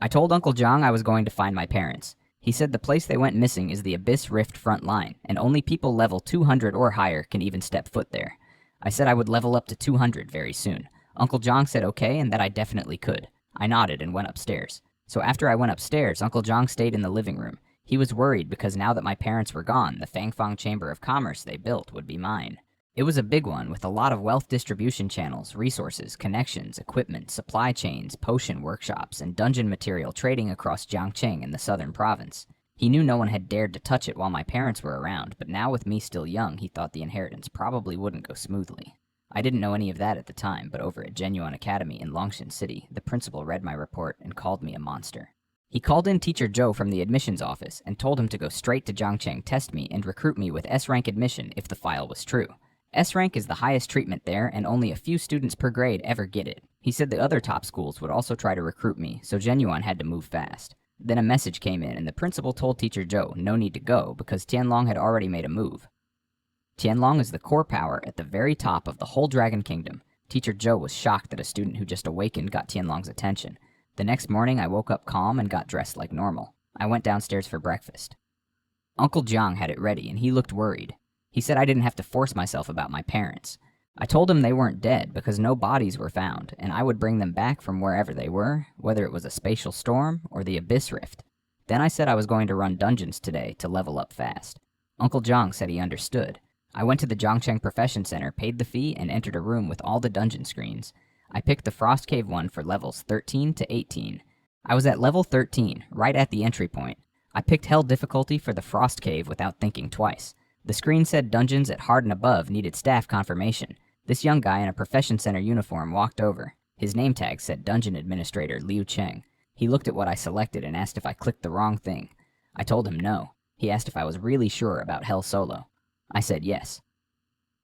I told Uncle Zhang I was going to find my parents. He said the place they went missing is the Abyss Rift front line, and only people level 200 or higher can even step foot there. I said I would level up to 200 very soon. Uncle Zhang said okay and that I definitely could. I nodded and went upstairs. So after I went upstairs, Uncle Zhang stayed in the living room. He was worried because now that my parents were gone, the Fangfang Chamber of Commerce they built would be mine. It was a big one with a lot of wealth distribution channels, resources, connections, equipment, supply chains, potion workshops, and dungeon material trading across Jiangqing and the southern province. He knew no one had dared to touch it while my parents were around, but now with me still young, he thought the inheritance probably wouldn't go smoothly. I didn't know any of that at the time, but over at Genuine Academy in Longshan City, the principal read my report and called me a monster. He called in Teacher Zhou from the admissions office and told him to go straight to Jiangqing, test me, and recruit me with S-rank admission if the file was true. S-rank is the highest treatment there, and only a few students per grade ever get it. He said the other top schools would also try to recruit me, so Genuine had to move fast. Then a message came in, and the principal told Teacher Zhou no need to go because Tianlong had already made a move. Tianlong is the core power at the very top of the whole Dragon Kingdom. Teacher Zhou was shocked that a student who just awakened got Tianlong's attention. The next morning, I woke up calm and got dressed like normal. I went downstairs for breakfast. Uncle Zhang had it ready, and he looked worried. He said I didn't have to force myself about my parents. I told him they weren't dead because no bodies were found, and I would bring them back from wherever they were, whether it was a spatial storm or the Abyss Rift. Then I said I was going to run dungeons today to level up fast. Uncle Zhang said he understood. I went to the Zhongcheng Profession Center, paid the fee, and entered a room with all the dungeon screens. I picked the Frost Cave one for levels 13 to 18. I was at level 13, right at the entry point. I picked Hell difficulty for the Frost Cave without thinking twice. The screen said dungeons at hard and above needed staff confirmation. This young guy in a Profession Center uniform walked over. His name tag said Dungeon Administrator Liu Cheng. He looked at what I selected and asked if I clicked the wrong thing. I told him no. He asked if I was really sure about Hell Solo. I said yes.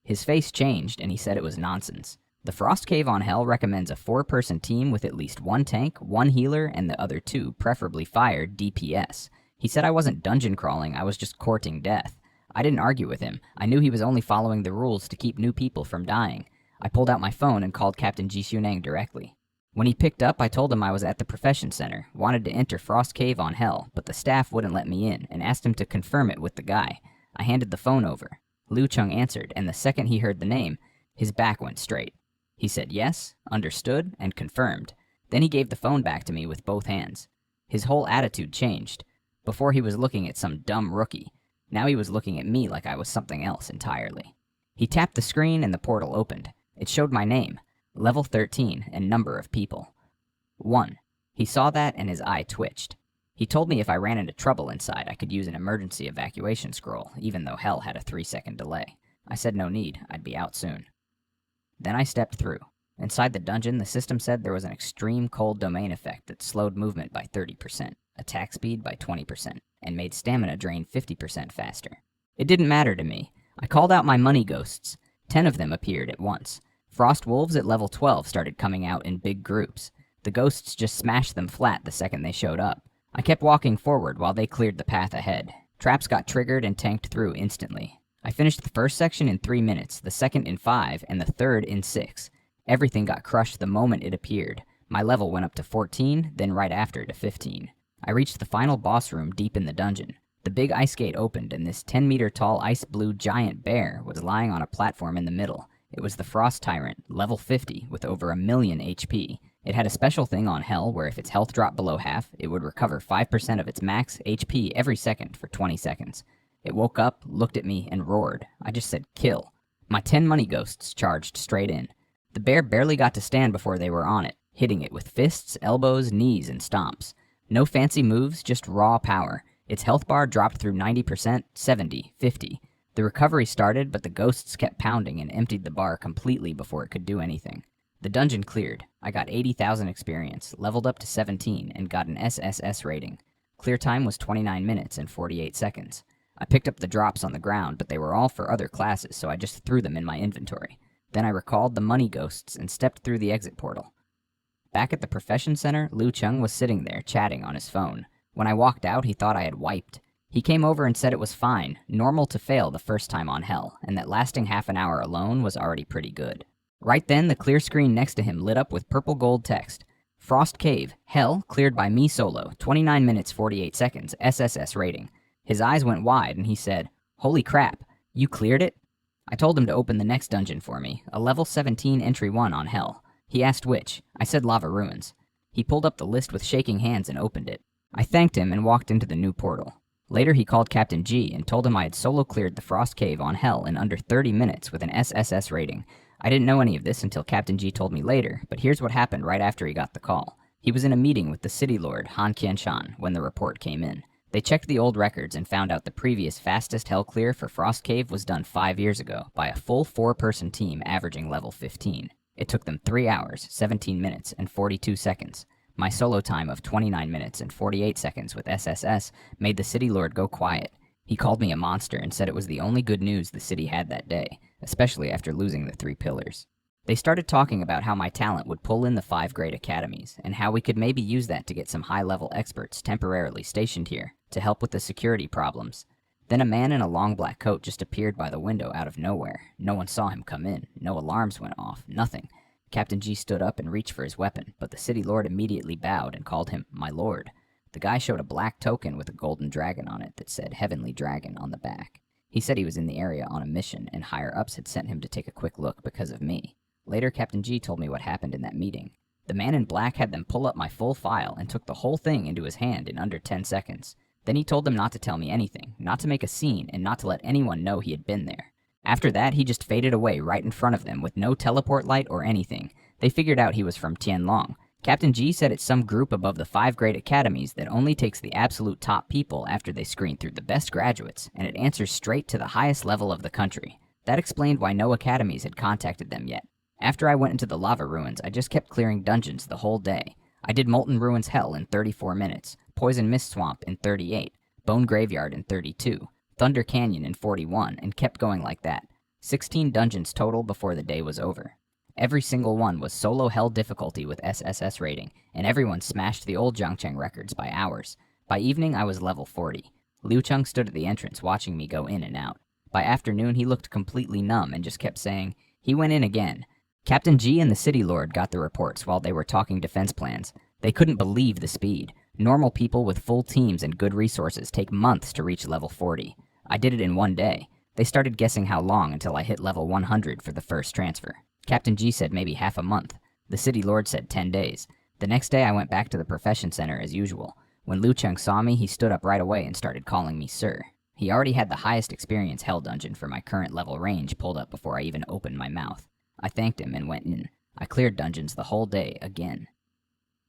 His face changed and he said it was nonsense. The Frost Cave on Hell recommends a 4-person team with at least 1 tank, 1 healer, and the other 2, preferably fire, DPS. He said I wasn't dungeon crawling, I was just courting death. I didn't argue with him. I knew he was only following the rules to keep new people from dying. I pulled out my phone and called Captain Ji Xunang directly. When he picked up, I told him I was at the Profession Center, wanted to enter Frost Cave on Hell, but the staff wouldn't let me in, and asked him to confirm it with the guy. I handed the phone over. Liu Cheng answered, and the second he heard the name, his back went straight. He said yes, understood, and confirmed. Then he gave the phone back to me with both hands. His whole attitude changed. Before he was looking at some dumb rookie. Now he was looking at me like I was something else entirely. He tapped the screen and the portal opened. It showed my name, level 13, and number of people. 1. He saw that and his eye twitched. He told me if I ran into trouble inside, I could use an emergency evacuation scroll, even though Hell had a 3-second delay. I said no need, I'd be out soon. Then I stepped through. Inside the dungeon, the system said there was an extreme cold domain effect that slowed movement by 30%, attack speed by 20%, and made stamina drain 50% faster. It didn't matter to me. I called out my money ghosts. 10 of them appeared at once. Frost wolves at level 12 started coming out in big groups. The ghosts just smashed them flat the second they showed up. I kept walking forward while they cleared the path ahead. Traps got triggered and tanked through instantly. I finished the first section in 3 minutes, the second in 5, and the third in 6. Everything got crushed the moment it appeared. My level went up to 14, then right after to 15. I reached the final boss room deep in the dungeon. The big ice gate opened, and this 10-meter tall ice-blue giant bear was lying on a platform in the middle. It was the Frost Tyrant, level 50, with over 1,000,000 HP. It had a special thing on Hell where if its health dropped below half, it would recover 5% of its max HP every second for 20 seconds. It woke up, looked at me, and roared. I just said, kill. My 10 money ghosts charged straight in. The bear barely got to stand before they were on it, hitting it with fists, elbows, knees, and stomps. No fancy moves, just raw power. Its health bar dropped through 90%, 70, 50. The recovery started, but the ghosts kept pounding and emptied the bar completely before it could do anything. The dungeon cleared. I got 80,000 experience, leveled up to 17, and got an SSS rating. Clear time was 29 minutes and 48 seconds. I picked up the drops on the ground, but they were all for other classes, so I just threw them in my inventory. Then I recalled the money ghosts and stepped through the exit portal. Back at the profession center, Liu Chung was sitting there, chatting on his phone. When I walked out, he thought I had wiped. He came over and said it was fine, normal to fail the first time on Hell, and that lasting half an hour alone was already pretty good. Right then, the clear screen next to him lit up with purple gold text. Frost Cave, Hell, cleared by me solo, 29 minutes 48 seconds, SSS rating. His eyes went wide and he said, "Holy crap, you cleared it?" I told him to open the next dungeon for me, a level 17 entry 1 on Hell. He asked which. I said Lava Ruins. He pulled up the list with shaking hands and opened it. I thanked him and walked into the new portal. Later he called Captain G and told him I had solo cleared the Frost Cave on Hell in under 30 minutes with an SSS rating. I didn't know any of this until Captain G told me later, but here's what happened right after he got the call. He was in a meeting with the city lord, Han Qianshan, when the report came in. They checked the old records and found out the previous fastest Hell clear for Frost Cave was done 5 years ago by a full 4-person team averaging level 15. It took them 3 hours, 17 minutes, and 42 seconds. My solo time of 29 minutes and 48 seconds with SSS made the city lord go quiet. He called me a monster and said it was the only good news the city had that day, especially after losing the 3 pillars. They started talking about how my talent would pull in the 5 great academies, and how we could maybe use that to get some high-level experts temporarily stationed here to help with the security problems. Then a man in a long black coat just appeared by the window out of nowhere. No one saw him come in. No alarms went off. Nothing. Captain G stood up and reached for his weapon, but the city lord immediately bowed and called him my lord. The guy showed a black token with a golden dragon on it that said Heavenly Dragon on the back. He said he was in the area on a mission, and higher-ups had sent him to take a quick look because of me. Later, Captain G told me what happened in that meeting. The man in black had them pull up my full file and took the whole thing into his hand in under 10 seconds. Then he told them not to tell me anything, not to make a scene, and not to let anyone know he had been there. After that, he just faded away right in front of them with no teleport light or anything. They figured out he was from Tianlong. Captain G said it's some group above the 5 great academies that only takes the absolute top people after they screen through the best graduates, and it answers straight to the highest level of the country. That explained why no academies had contacted them yet. After I went into the Lava Ruins, I just kept clearing dungeons the whole day. I did Molten Ruins Hell in 34 minutes, Poison Mist Swamp in 38, Bone Graveyard in 32, Thunder Canyon in 41, and kept going like that. 16 dungeons total before the day was over. Every single one was solo Hell difficulty with SSS rating, and everyone smashed the old Zhangcheng records by hours. By evening, I was level 40. Liu Chung stood at the entrance watching me go in and out. By afternoon, he looked completely numb and just kept saying, "He went in again." Captain G and the city lord got the reports while they were talking defense plans. They couldn't believe the speed. Normal people with full teams and good resources take months to reach level 40. I did it in 1 day. They started guessing how long until I hit level 100 for the first transfer. Captain G said maybe half a month. The city lord said 10 days. The next day I went back to the profession center as usual. When Liu Chung saw me, he stood up right away and started calling me sir. He already had the highest experience Hell dungeon for my current level range pulled up before I even opened my mouth. I thanked him and went in. I cleared dungeons the whole day again.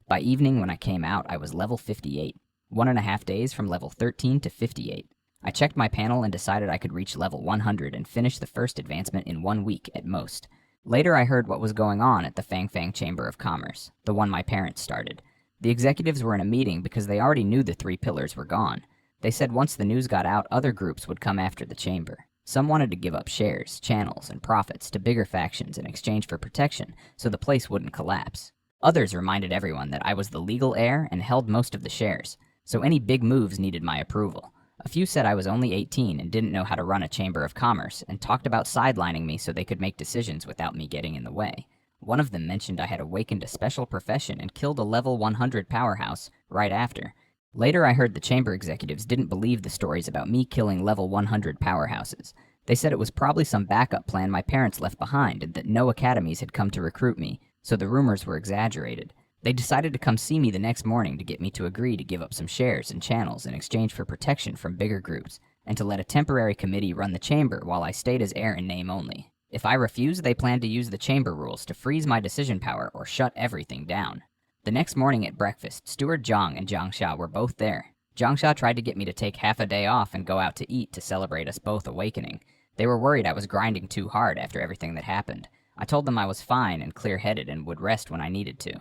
By evening when I came out, I was level 58. 1.5 days from level 13 to 58. I checked my panel and decided I could reach level 100 and finish the first advancement in 1 week at most. Later I heard what was going on at the Fang Fang Chamber of Commerce, the one my parents started. The executives were in a meeting because they already knew the 3 pillars were gone. They said once the news got out, other groups would come after the chamber. Some wanted to give up shares, channels, and profits to bigger factions in exchange for protection so the place wouldn't collapse. Others reminded everyone that I was the legal heir and held most of the shares, so any big moves needed my approval. A few said I was only 18 and didn't know how to run a chamber of commerce, and talked about sidelining me so they could make decisions without me getting in the way. One of them mentioned I had awakened a special profession and killed a level 100 powerhouse right after. Later I heard the chamber executives didn't believe the stories about me killing level 100 powerhouses. They said it was probably some backup plan my parents left behind and that no academies had come to recruit me, so the rumors were exaggerated. They decided to come see me the next morning to get me to agree to give up some shares and channels in exchange for protection from bigger groups, and to let a temporary committee run the chamber while I stayed as heir in name only. If I refused, they planned to use the chamber rules to freeze my decision power or shut everything down. The next morning at breakfast, Steward Zhang and Zhang Xia were both there. Zhang Xia tried to get me to take half a day off and go out to eat to celebrate us both awakening. They were worried I was grinding too hard after everything that happened. I told them I was fine and clear-headed and would rest when I needed to.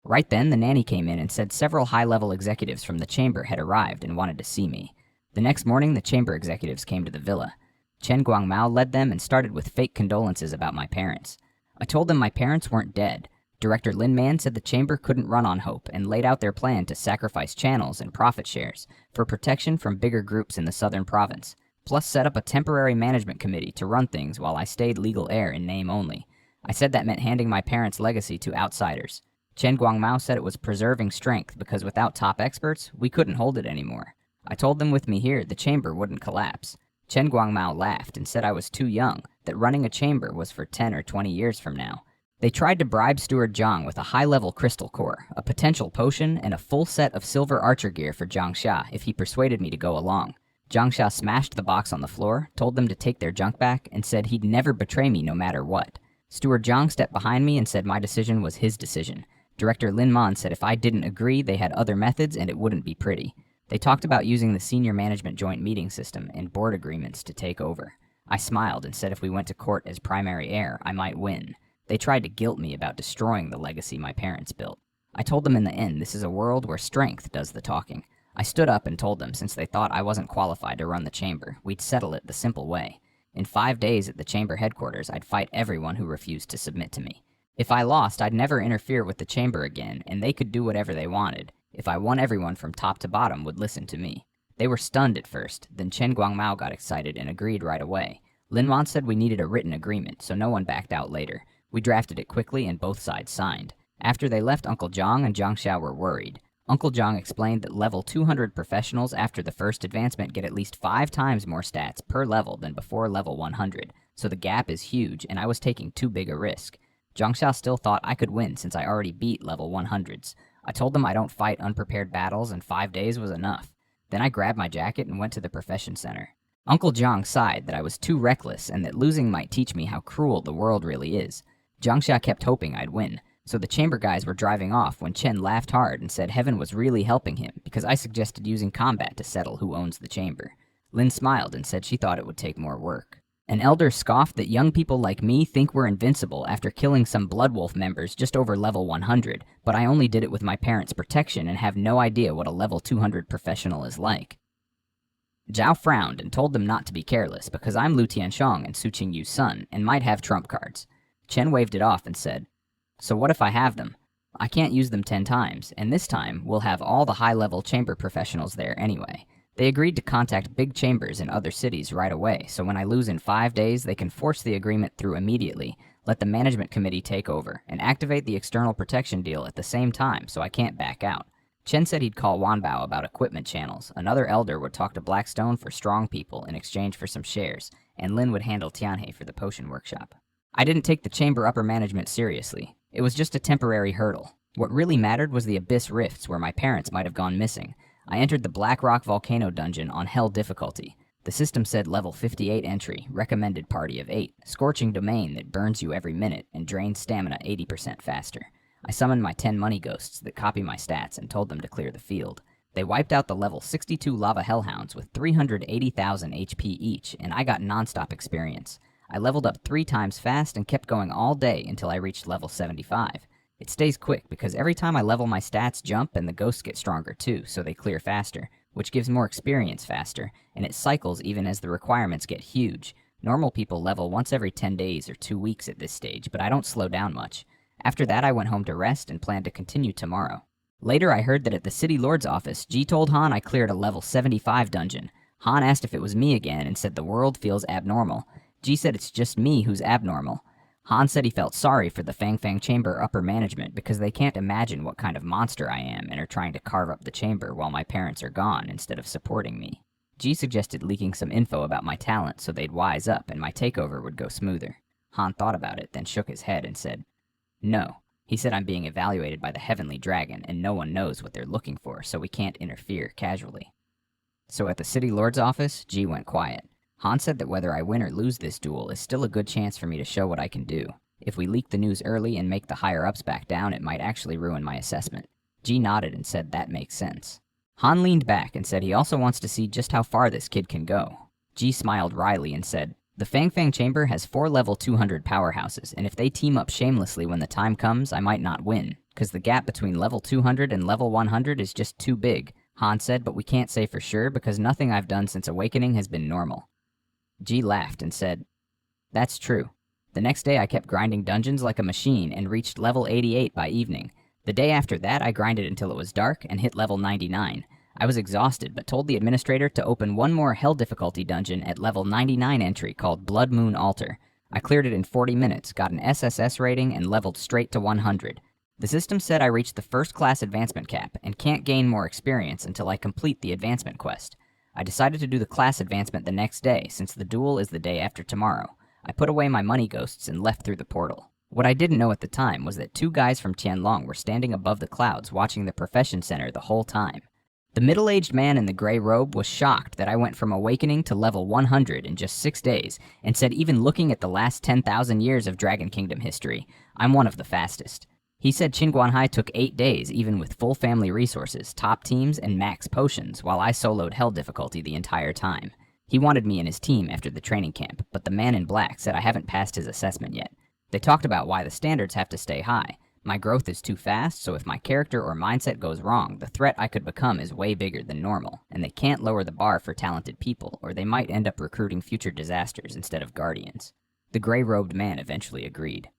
Right then, the nanny came in and said several high-level executives from the chamber had arrived and wanted to see me. The next morning, the chamber executives came to the villa. Chen Guangmao led them and started with fake condolences about my parents. I told them my parents weren't dead. Director Lin Man said the chamber couldn't run on hope and laid out their plan to sacrifice channels and profit shares for protection from bigger groups in the southern province, plus set up a temporary management committee to run things while I stayed legal heir in name only. I said that meant handing my parents' legacy to outsiders. Chen Guangmao said it was preserving strength because without top experts, we couldn't hold it anymore. I told them with me here, the chamber wouldn't collapse. Chen Guangmao laughed and said I was too young, that running a chamber was for 10 or 20 years from now. They tried to bribe Steward Zhang with a high-level crystal core, a potential potion, and a full set of silver archer gear for Zhang Xia if he persuaded me to go along. Zhang Xia smashed the box on the floor, told them to take their junk back, and said he'd never betray me no matter what. Steward Zhang stepped behind me and said my decision was his decision. Director Lin Man said if I didn't agree, they had other methods and it wouldn't be pretty. They talked about using the senior management joint meeting system and board agreements to take over. I smiled and said if we went to court as primary heir, I might win. They tried to guilt me about destroying the legacy my parents built. I told them in the end this is a world where strength does the talking. I stood up and told them since they thought I wasn't qualified to run the chamber, we'd settle it the simple way. In 5 days at the chamber headquarters, I'd fight everyone who refused to submit to me. If I lost, I'd never interfere with the chamber again, and they could do whatever they wanted. If I won, everyone from top to bottom would listen to me. They were stunned at first, then Chen Guangmao got excited and agreed right away. Lin Man said we needed a written agreement, so no one backed out later. We drafted it quickly and both sides signed. After they left, Uncle Zhang and Zhang Xia were worried. Uncle Zhang explained that level 200 professionals after the first advancement get at least 5 times more stats per level than before level 100, so the gap is huge and I was taking too big a risk. Zhang Xia still thought I could win since I already beat level 100s. I told them I don't fight unprepared battles and 5 days was enough. Then I grabbed my jacket and went to the profession center. Uncle Zhang sighed that I was too reckless and that losing might teach me how cruel the world really is. Zhang Xia kept hoping I'd win, so the chamber guys were driving off when Chen laughed hard and said heaven was really helping him because I suggested using combat to settle who owns the chamber. Lin smiled and said she thought it would take more work. An elder scoffed that young people like me think we're invincible after killing some Bloodwolf members just over level 100, but I only did it with my parents' protection and have no idea what a level 200 professional is like. Zhao frowned and told them not to be careless because I'm Lu Tianshong and Su Qingyu's son and might have trump cards. Chen waved it off and said, "So what if I have them? I can't use them 10 times, and this time we'll have all the high-level chamber professionals there anyway." They agreed to contact big chambers in other cities right away, so when I lose in 5 days, they can force the agreement through immediately, let the management committee take over, and activate the external protection deal at the same time so I can't back out. Chen said he'd call Wanbao about equipment channels, another elder would talk to Blackstone for strong people in exchange for some shares, and Lin would handle Tianhe for the potion workshop. I didn't take the chamber upper management seriously. It was just a temporary hurdle. What really mattered was the abyss rifts where my parents might have gone missing. I entered the Black Rock Volcano dungeon on Hell difficulty. The system said level 58 entry, recommended party of 8, scorching domain that burns you every minute and drains stamina 80% faster. I summoned my 10 money ghosts that copy my stats and told them to clear the field. They wiped out the level 62 lava hellhounds with 380,000 HP each, and I got non-stop experience. I leveled up 3 times fast and kept going all day until I reached level 75. It stays quick because every time I level my stats jump and the ghosts get stronger too, so they clear faster, which gives more experience faster, and it cycles even as the requirements get huge. Normal people level once every 10 days or 2 weeks at this stage, but I don't slow down much. After that I went home to rest and planned to continue tomorrow. Later I heard that at the City Lord's office, Ji told Han I cleared a level 75 dungeon. Han asked if it was me again and said the world feels abnormal. Ji said it's just me who's abnormal. Han said he felt sorry for the Fang Fang Chamber upper management because they can't imagine what kind of monster I am and are trying to carve up the chamber while my parents are gone instead of supporting me. G suggested leaking some info about my talent so they'd wise up and my takeover would go smoother. Han thought about it, then shook his head and said, "No." He said I'm being evaluated by the Heavenly Dragon, and no one knows what they're looking for, so we can't interfere casually. So at the City Lord's office, G went quiet. Han said that whether I win or lose this duel is still a good chance for me to show what I can do. If we leak the news early and make the higher-ups back down, it might actually ruin my assessment. G nodded and said that makes sense. Han leaned back and said he also wants to see just how far this kid can go. G smiled wryly and said, "The Fang Fang Chamber has 4 level 200 powerhouses, and if they team up shamelessly when the time comes, I might not win, because the gap between level 200 and level 100 is just too big," Han said, "but we can't say for sure because nothing I've done since Awakening has been normal." G laughed and said, "That's true. The next day I kept grinding dungeons like a machine and reached level 88 by evening. The day after that I grinded until it was dark and hit level 99. I was exhausted but told the administrator to open one more hell difficulty dungeon at level 99 entry called Blood Moon Altar. I cleared it in 40 minutes, got an SSS rating, and leveled straight to 100. The system said I reached the first class advancement cap and can't gain more experience until I complete the advancement quest. I decided to do the class advancement the next day since the duel is the day after tomorrow. I put away my money ghosts and left through the portal. What I didn't know at the time was that 2 guys from Tianlong were standing above the clouds watching the Profession Center the whole time. The middle-aged man in the gray robe was shocked that I went from Awakening to level 100 in just 6 days, and said even looking at the last 10,000 years of Dragon Kingdom history, I'm one of the fastest. He said Qinguanhai took 8 days even with full family resources, top teams, and max potions, while I soloed hell difficulty the entire time. He wanted me in his team after the training camp, but the man in black said I haven't passed his assessment yet. They talked about why the standards have to stay high. My growth is too fast, so if my character or mindset goes wrong, the threat I could become is way bigger than normal, and they can't lower the bar for talented people, or they might end up recruiting future disasters instead of guardians. The gray-robed man eventually agreed.